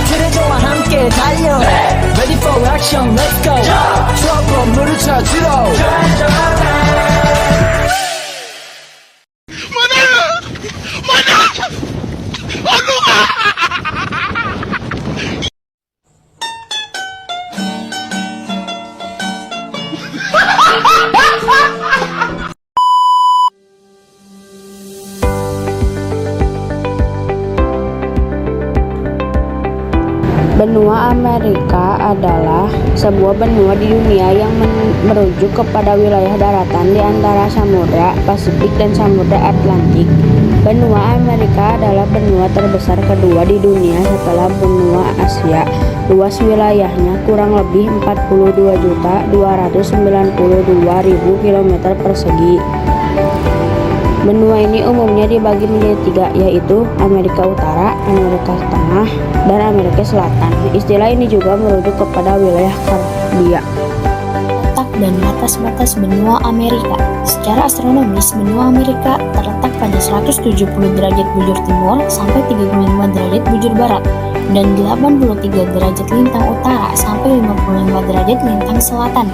그래도와 함께 달려 Ready for action, let's go 추억과 물을 찾으러 Benua Amerika adalah sebuah benua di dunia yang merujuk kepada wilayah daratan di antara Samudra Pasifik dan Samudra Atlantik. Benua Amerika adalah benua terbesar kedua di dunia setelah benua Asia. Luas wilayahnya kurang lebih 42.292.000 km persegi. Benua ini umumnya dibagi menjadi tiga, yaitu Amerika Utara, Amerika Tengah, dan Amerika Selatan. Istilah ini juga merujuk kepada wilayah Karbia. Letak dan batas-batas benua Amerika. Secara astronomis, benua Amerika terletak pada 170 derajat bujur timur sampai 35 derajat bujur barat, dan 83 derajat lintang utara sampai 55 derajat lintang selatan.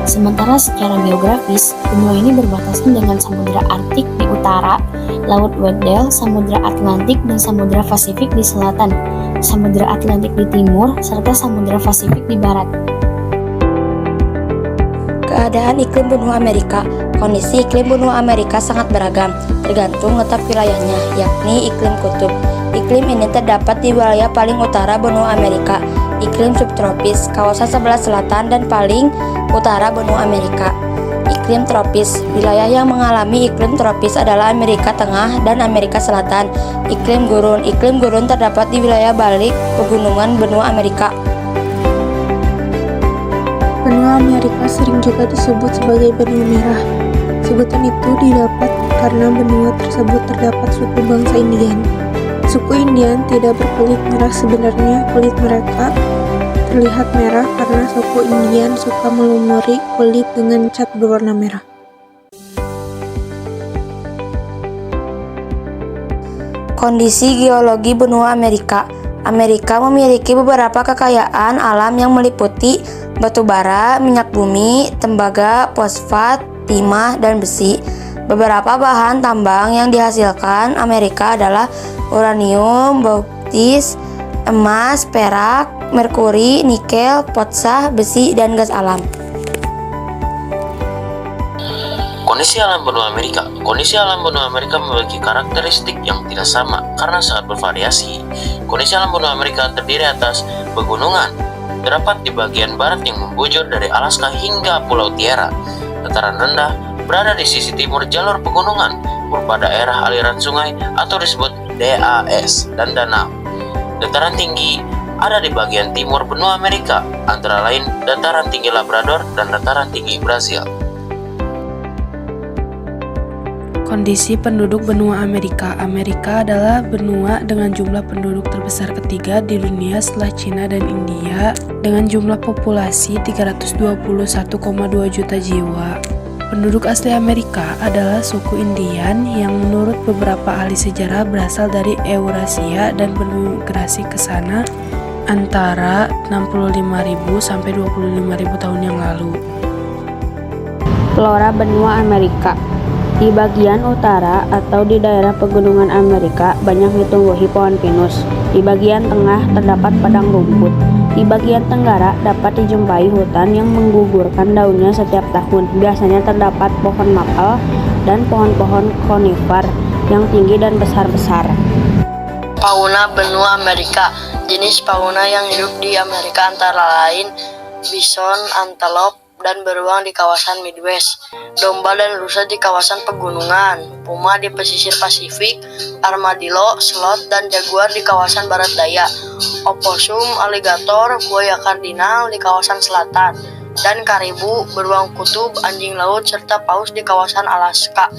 Sementara secara geografis, benua ini berbatasan dengan Samudra Arktik di utara, Laut Weddell, Samudra Atlantik, dan Samudra Pasifik di selatan, Samudra Atlantik di timur, serta Samudra Pasifik di barat. Keadaan iklim benua Amerika. Kondisi iklim benua Amerika sangat beragam, tergantung letak wilayahnya, yakni iklim kutub. Iklim ini terdapat di wilayah paling utara benua Amerika, iklim subtropis, kawasan sebelah selatan dan paling utara benua Amerika. Iklim tropis. Wilayah yang mengalami iklim tropis adalah Amerika Tengah dan Amerika Selatan. Iklim gurun. Iklim gurun terdapat di wilayah balik pegunungan benua Amerika. Benua Amerika sering juga disebut sebagai benua merah. Sebutan itu didapat karena benua tersebut terdapat suku bangsa Indian. Suku Indian tidak berkulit merah, sebenarnya kulit mereka terlihat merah karena suku Indian suka melumuri kulit dengan cat berwarna merah. Kondisi geologi benua Amerika. Amerika memiliki beberapa kekayaan alam yang meliputi batu bara, minyak bumi, tembaga, fosfat, timah, dan besi. Beberapa bahan tambang yang dihasilkan Amerika adalah uranium, bauxit, emas, perak, merkuri, nikel, potsa, besi, dan gas alam. Kondisi alam benua Amerika. Kondisi alam benua Amerika memiliki karakteristik yang tidak sama karena sangat bervariasi. Kondisi alam benua Amerika terdiri atas pegunungan, terdapat di bagian barat yang membujur dari Alaska hingga Pulau Tierra. Dataran rendah berada di sisi timur jalur pegunungan berupa daerah aliran sungai atau disebut DAS dan danau. Dataran tinggi ada di bagian timur benua Amerika, antara lain dataran tinggi Labrador dan dataran tinggi Brasil. Kondisi penduduk benua Amerika. Amerika adalah benua dengan jumlah penduduk terbesar ketiga di dunia setelah Cina dan India dengan jumlah populasi 321,2 juta jiwa. Penduduk asli Amerika adalah suku Indian yang menurut beberapa ahli sejarah berasal dari Eurasia dan bermigrasi ke sana antara 65.000 sampai 25.000 tahun yang lalu. Flora benua Amerika. Di bagian utara atau di daerah pegunungan Amerika banyak ditumbuhi pohon pinus. Di bagian tengah terdapat padang rumput. Di bagian tenggara dapat dijumpai hutan yang menggugurkan daunnya setiap tahun. Biasanya terdapat pohon maple dan pohon-pohon konifar yang tinggi dan besar-besar. Fauna benua Amerika. Jenis fauna yang hidup di Amerika antara lain bison, antelope, dan beruang di kawasan Midwest, domba dan rusa di kawasan pegunungan, puma di pesisir Pasifik, armadillo, sloth, dan jaguar di kawasan barat daya, oposum, aligator, buaya kardinal di kawasan selatan, dan karibu, beruang kutub, anjing laut, serta paus di kawasan Alaska.